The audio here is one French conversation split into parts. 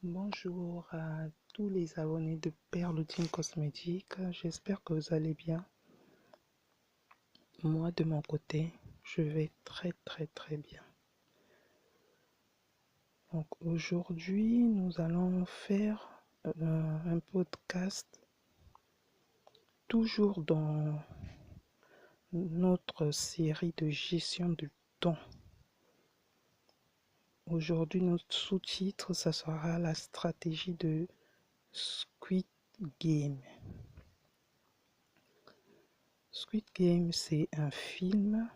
Bonjour à tous les abonnés de Perloutine Cosmétique, j'espère que vous allez bien. Moi de mon côté, je vais très bien. Donc aujourd'hui, nous allons faire un podcast toujours dans notre série de gestion du temps. Aujourd'hui, notre sous-titre, ça sera la stratégie de Squid Game. Squid Game, c'est un film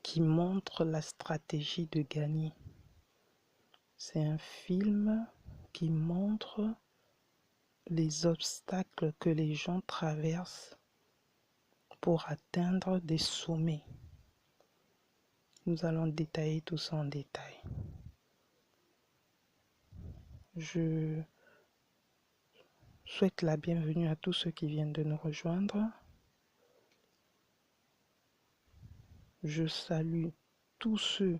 qui montre la stratégie de gagner. C'est un film qui montre les obstacles que les gens traversent pour atteindre des sommets. Nous allons détailler tout ça en détail. Je souhaite la bienvenue à tous ceux qui viennent de nous rejoindre. Je salue tous ceux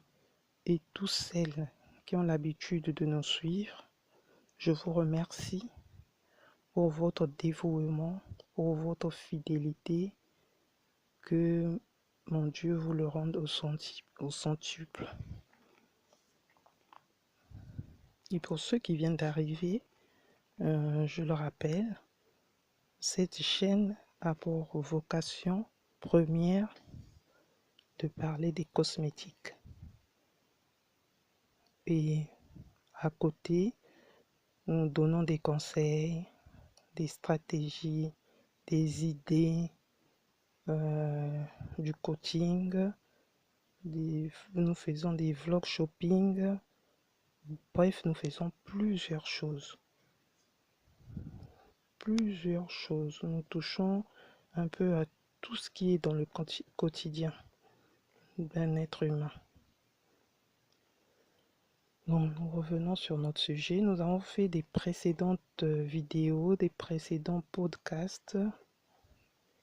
et toutes celles qui ont l'habitude de nous suivre. Je vous remercie pour votre dévouement, pour votre fidélité. Que mon Dieu vous le rende au centuple. Et pour ceux qui viennent d'arriver, je le rappelle, cette chaîne a pour vocation première de parler des cosmétiques. Et à côté, nous donnons des conseils, des stratégies, des idées, du coaching, nous faisons des vlogs shopping. Bref, nous faisons plusieurs choses. Nous touchons un peu à tout ce qui est dans le quotidien d'un être humain. Donc, nous revenons sur notre sujet. Nous avons fait des précédentes vidéos, des précédents podcasts.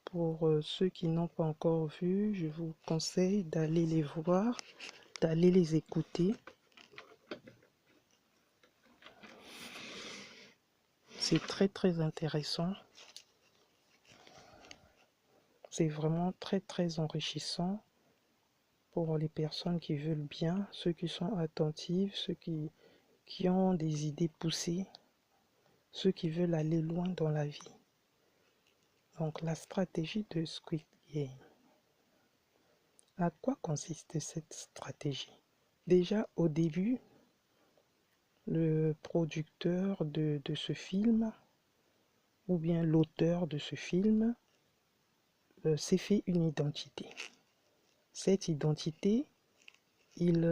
Pour ceux qui n'ont pas encore vu, je vous conseille d'aller les voir, d'aller les écouter. C'est très intéressant. C'est vraiment très enrichissant pour les personnes qui veulent bien, ceux qui sont attentifs, ceux qui ont des idées poussées, ceux qui veulent aller loin dans la vie. Donc la stratégie de Squid Game. À quoi consiste cette stratégie? Déjà au début, le producteur de ce film, ou bien l'auteur de ce film, s'est fait une identité. Cette identité, il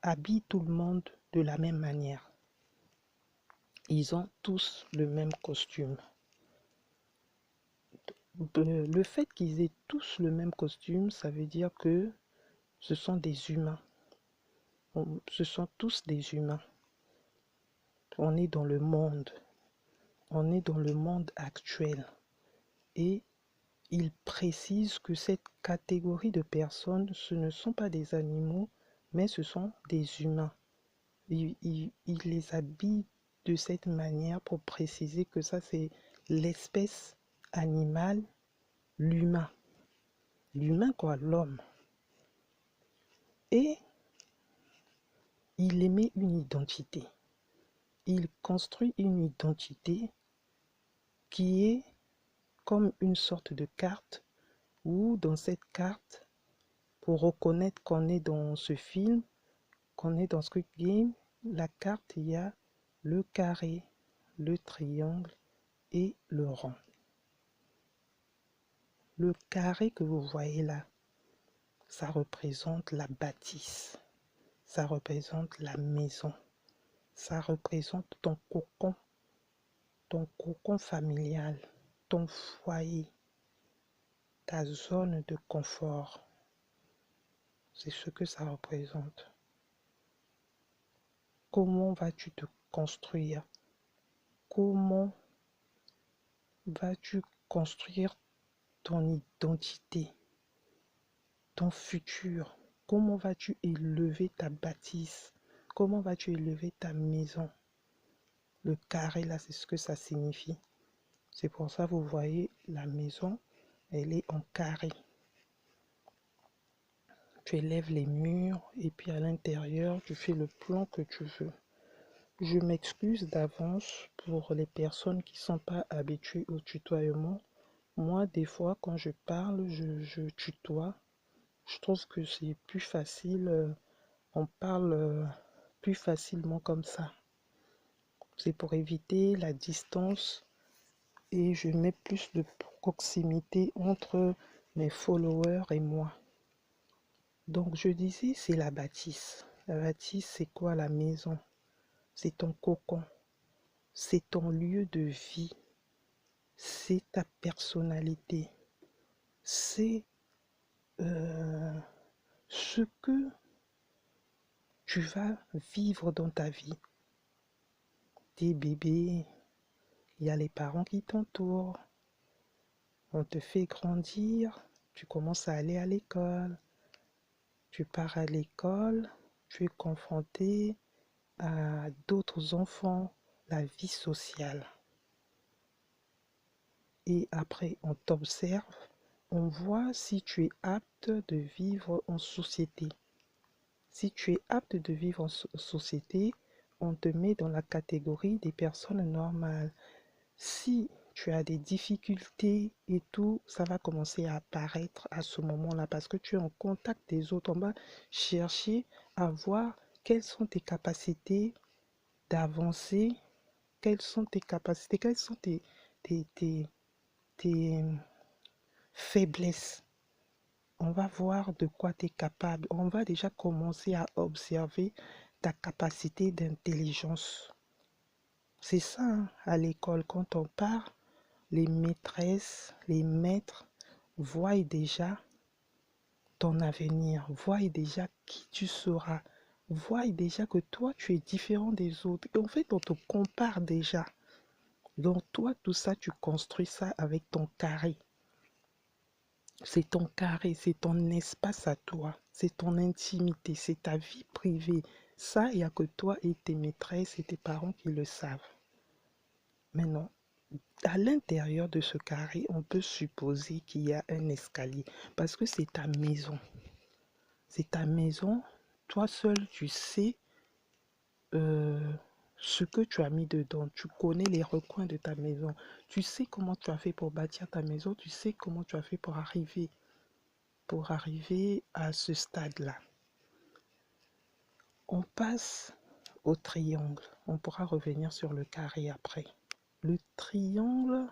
habille tout le monde de la même manière. Ils ont tous le même costume. Le fait qu'ils aient tous le même costume, ça veut dire que ce sont des humains. Ce sont tous des humains. On est dans le monde. On est dans le monde actuel. Et il précise que cette catégorie de personnes, ce ne sont pas des animaux, mais ce sont des humains. Il les habille de cette manière pour préciser que ça, c'est l'espèce animale, l'humain. L'humain, quoi, l'homme. Et il émet une identité. Il construit une identité qui est comme une sorte de carte, où dans cette carte, pour reconnaître qu'on est dans ce film, qu'on est dans Squid Game, la carte, il y a le carré, le triangle et le rond. Le carré que vous voyez là, ça représente la bâtisse, ça représente la maison, ça représente ton cocon familial, ton foyer, ta zone de confort. C'est ce que ça représente. Comment vas-tu te construire? Comment vas-tu construire ton identité, ton futur? Comment vas-tu élever ta bâtisse? Comment vas-tu élever ta maison? Le carré, là, c'est ce que ça signifie. C'est pour ça, vous voyez, la maison, elle est en carré. Tu élèves les murs et puis à l'intérieur, tu fais le plan que tu veux. Je m'excuse d'avance pour les personnes qui ne sont pas habituées au tutoiement. Moi, des fois, quand je parle, je tutoie. Je trouve que c'est plus facile. On parle plus facilement comme ça. C'est pour éviter la distance et je mets plus de proximité entre mes followers et moi. Donc, je disais, c'est la bâtisse. La bâtisse, c'est quoi? La maison? C'est ton cocon. C'est ton lieu de vie. C'est ta personnalité. C'est ce que tu vas vivre dans ta vie. T'es bébé, il y a les parents qui t'entourent. On te fait grandir. Tu commences à aller à l'école. Tu pars à l'école. Tu es confronté à d'autres enfants, la vie sociale. Et après, on t'observe, on voit si tu es apte de vivre en société. Si tu es apte de vivre en société, on te met dans la catégorie des personnes normales. Si tu as des difficultés et tout, ça va commencer à apparaître à ce moment-là parce que tu es en contact des autres. On va chercher à voir quelles sont tes capacités d'avancer, quelles sont tes capacités, quelles sont tes faiblesses. On va voir de quoi tu es capable. On va déjà commencer à observer ta capacité d'intelligence. C'est ça, hein, à l'école, quand on part, les maîtresses, les maîtres voient déjà ton avenir, voient déjà qui tu seras, voient déjà que toi, tu es différent des autres. Et en fait, on te compare déjà. Donc toi, tout ça, tu construis ça avec ton carré. C'est ton carré, c'est ton espace à toi, c'est ton intimité, c'est ta vie privée. Ça, il n'y a que toi et tes maîtresses et tes parents qui le savent. Maintenant, à l'intérieur de ce carré, on peut supposer qu'il y a un escalier parce que c'est ta maison. C'est ta maison. Toi seul, tu sais ce que tu as mis dedans. Tu connais les recoins de ta maison. Tu sais comment tu as fait pour bâtir ta maison. Tu sais comment tu as fait pour arriver à ce stade-là. On passe au triangle. On pourra revenir sur le carré après. Le triangle,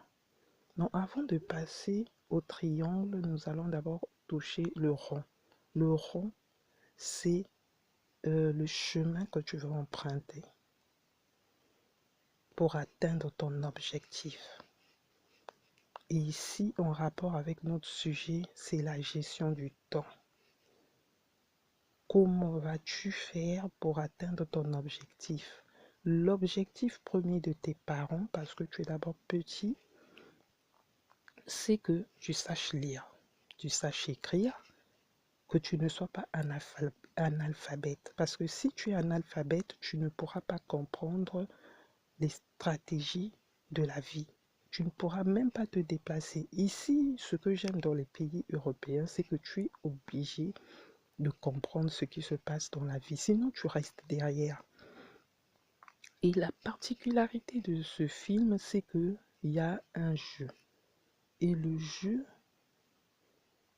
non, avant de passer au triangle, nous allons d'abord toucher le rond. Le rond, c'est le chemin que tu veux emprunter pour atteindre ton objectif. Et ici, en rapport avec notre sujet, c'est la gestion du temps. Comment vas-tu faire pour atteindre ton objectif? L'objectif premier de tes parents, parce que tu es d'abord petit, c'est que tu saches lire, tu saches écrire, que tu ne sois pas analphabète. Parce que si tu es analphabète, tu ne pourras pas comprendre les stratégies de la vie. Tu ne pourras même pas te déplacer. Ici, ce que j'aime dans les pays européens, c'est que tu es obligé de comprendre ce qui se passe dans la vie. Sinon, tu restes derrière. Et la particularité de ce film, c'est qu'il y a un jeu. Et le jeu,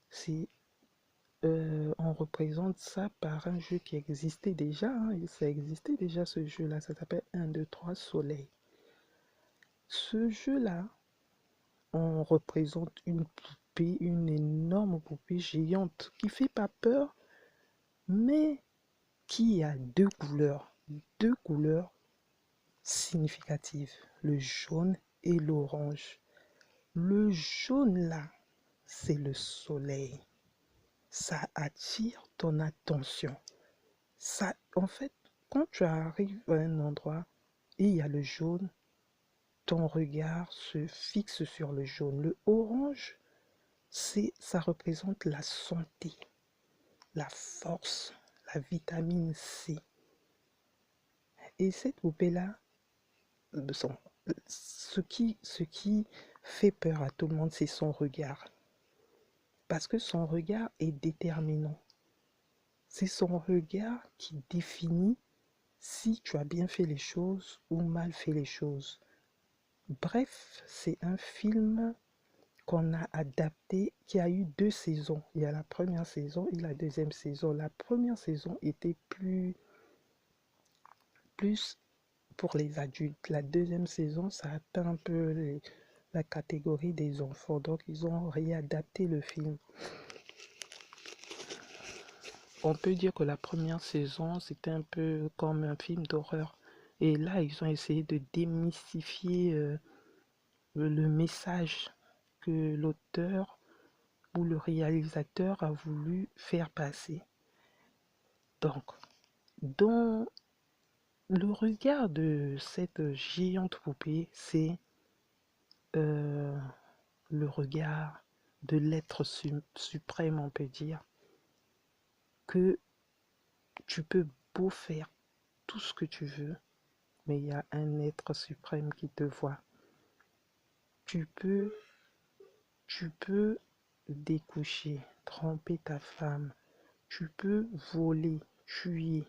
c'est on représente ça par un jeu qui existait déjà. Hein, ça existait déjà ce jeu-là. Ça s'appelle 1, 2, 3 Soleil. Ce jeu-là, on représente une poupée, une énorme poupée géante qui fait pas peur, mais qui a deux couleurs significatives, le jaune et l'orange. Le jaune là, c'est le soleil. Ça attire ton attention. Ça, en fait, quand tu arrives à un endroit et il y a le jaune, ton regard se fixe sur le jaune. Le orange, ça représente la santé. la force, la vitamine C. Et cette poupée-là, ce qui fait peur à tout le monde, c'est son regard. Parce que son regard est déterminant. C'est son regard qui définit si tu as bien fait les choses ou mal fait les choses. Bref, c'est un film qu'on a adapté, qui a eu 2 saisons. Il y a la première saison et la deuxième saison. La première saison était plus pour les adultes. La deuxième saison, ça atteint un peu la catégorie des enfants. Donc, ils ont réadapté le film. On peut dire que la première saison, c'était un peu comme un film d'horreur. Et là, ils ont essayé de démystifier le message que l'auteur ou le réalisateur a voulu faire passer. Donc, dans le regard de cette géante poupée, c'est le regard de l'être suprême, on peut dire, que tu peux beau faire tout ce que tu veux, mais il y a un être suprême qui te voit. Tu peux découcher, tromper ta femme, tu peux voler, tuer,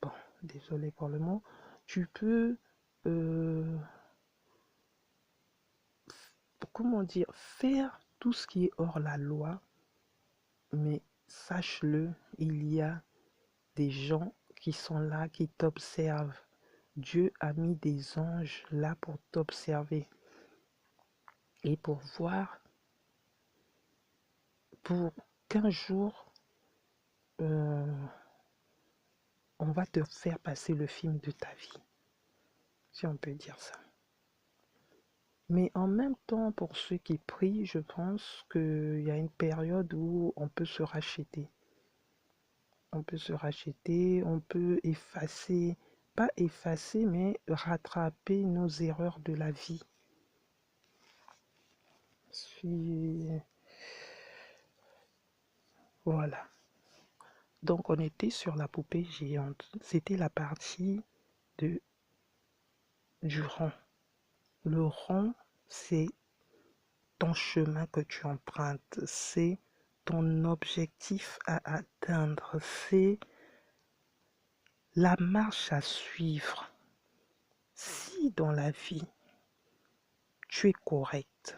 bon, désolé pour le mot, tu peux, comment dire, faire tout ce qui est hors la loi, mais sache-le, il y a des gens qui sont là, qui t'observent. Dieu a mis des anges là pour t'observer et pour voir, pour qu'un jour, on va te faire passer le film de ta vie, si on peut dire ça. Mais en même temps, pour ceux qui prient, je pense qu'il y a une période où on peut se racheter. On peut se racheter, on peut effacer, pas effacer, mais rattraper nos erreurs de la vie. Voilà. Donc on était sur la poupée géante. C'était la partie du rond. Le rond, c'est ton chemin que tu empruntes, c'est ton objectif à atteindre, c'est la marche à suivre. Si dans la vie, tu es correct,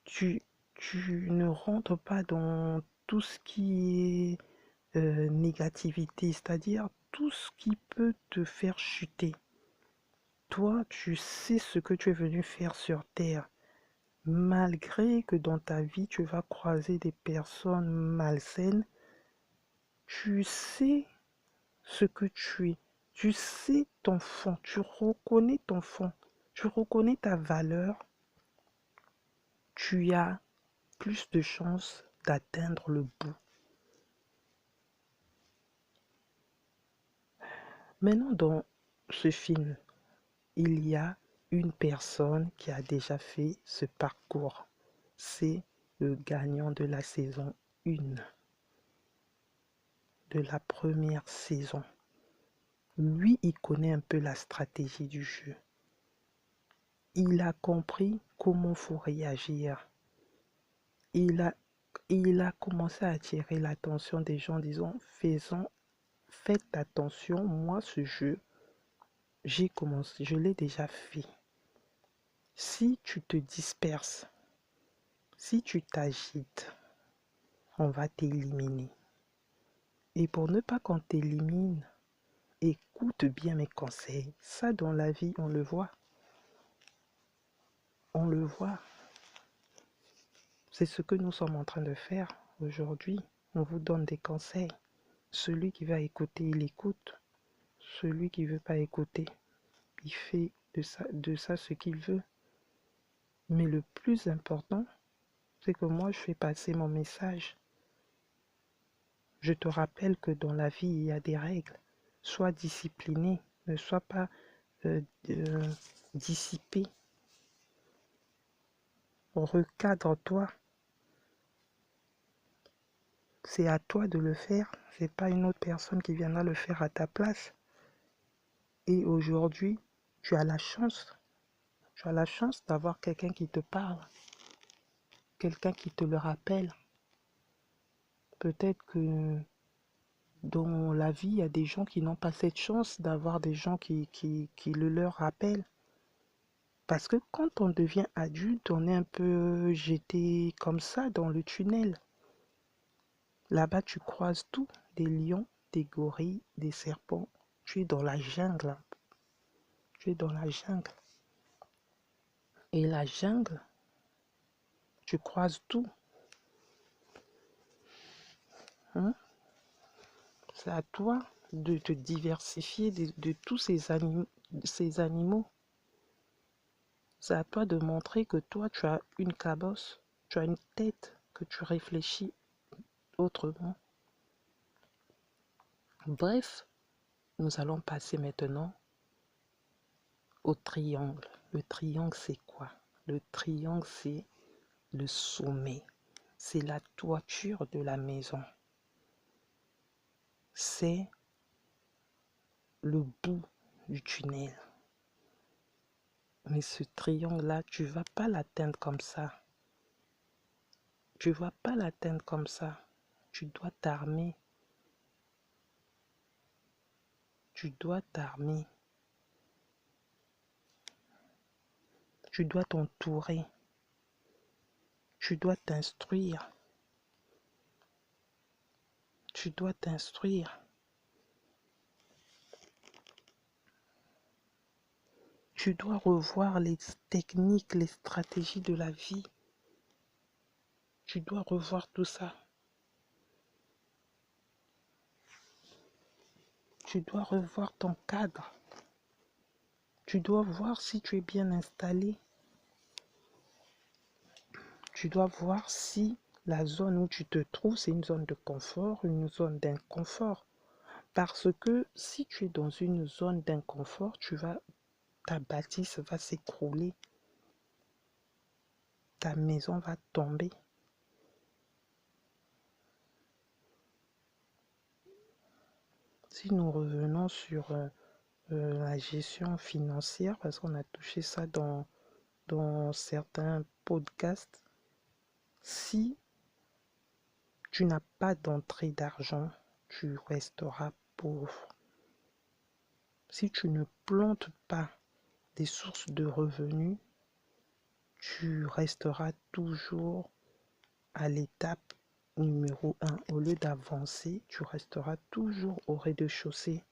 tu ne rentres pas dans tout ce qui est négativité, c'est-à-dire tout ce qui peut te faire chuter. Toi, tu sais ce que tu es venu faire sur Terre. Malgré que dans ta vie, tu vas croiser des personnes malsaines, tu sais ce que tu es. Tu sais ton fond, tu reconnais ton fond, tu reconnais ta valeur, tu as plus de chances d'atteindre le bout. Maintenant, dans ce film, il y a une personne qui a déjà fait ce parcours. C'est le gagnant de la saison 1, de la première saison. Lui, il connaît un peu la stratégie du jeu. Il a compris comment faut réagir. Il a commencé à attirer l'attention des gens en disant, faites attention, moi ce jeu, j'ai commencé, je l'ai déjà fait. Si tu te disperses, si tu t'agites, on va t'éliminer. Et pour ne pas qu'on t'élimine, écoute bien mes conseils. Ça, dans la vie, on le voit. On le voit. C'est ce que nous sommes en train de faire aujourd'hui. On vous donne des conseils. Celui qui va écouter, il écoute. Celui qui ne veut pas écouter, il fait de ça ce qu'il veut. Mais le plus important, c'est que moi, je fais passer mon message. Je te rappelle que dans la vie, il y a des règles. Sois discipliné, ne sois pas dissipé. Recadre-toi. C'est à toi de le faire. C'est pas une autre personne qui viendra le faire à ta place. Et aujourd'hui, tu as la chance. Tu as la chance d'avoir quelqu'un qui te parle, quelqu'un qui te le rappelle. Peut-être que dans la vie, il y a des gens qui n'ont pas cette chance d'avoir des gens qui le leur rappellent. Parce que quand on devient adulte, on est un peu jeté comme ça dans le tunnel. Là-bas, tu croises tout, des lions, des gorilles, des serpents. Tu es dans la jungle. Tu es dans la jungle. Et la jungle, tu croises tout. Hein? C'est à toi de te diversifier de tous ces animaux. C'est à toi de montrer que toi, tu as une cabosse, tu as une tête, que tu réfléchis autrement. Bref, nous allons passer maintenant au triangle. Le triangle, c'est quoi? Le triangle, c'est le sommet. C'est la toiture de la maison. C'est le bout du tunnel. Mais ce triangle-là, tu ne vas pas l'atteindre comme ça. Tu ne vas pas l'atteindre comme ça. Tu dois t'armer. Tu dois t'armer. Tu dois t'entourer. Tu dois t'instruire. Tu dois t'instruire. Tu dois revoir les techniques, les stratégies de la vie. Tu dois revoir tout ça. Tu dois revoir ton cadre. Tu dois voir si tu es bien installé. Tu dois voir si la zone où tu te trouves, c'est une zone de confort, une zone d'inconfort. Parce que si tu es dans une zone d'inconfort, ta bâtisse va s'écrouler. Ta maison va tomber. Si nous revenons sur la gestion financière, parce qu'on a touché ça dans certains podcasts, si tu n'as pas d'entrée d'argent, tu resteras pauvre. Si tu ne plantes pas des sources de revenus, tu resteras toujours à l'étape numéro 1. Au lieu d'avancer, tu resteras toujours au rez-de-chaussée.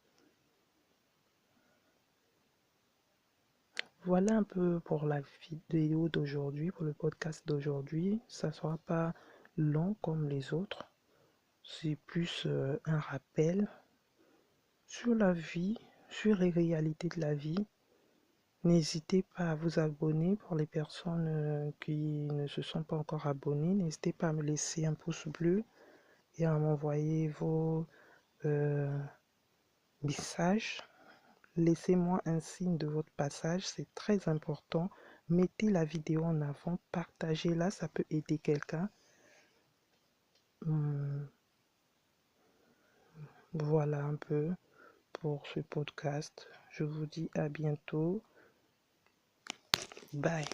Voilà un peu pour la vidéo d'aujourd'hui, pour le podcast d'aujourd'hui. Ça ne sera pas long comme les autres. C'est plus un rappel sur la vie, sur les réalités de la vie. N'hésitez pas à vous abonner pour les personnes qui ne se sont pas encore abonnées. N'hésitez pas à me laisser un pouce bleu et à m'envoyer vos messages. Laissez-moi un signe de votre passage, c'est très important. Mettez la vidéo en avant, partagez-la, ça peut aider quelqu'un. Voilà un peu pour ce podcast. Je vous dis à bientôt. Bye.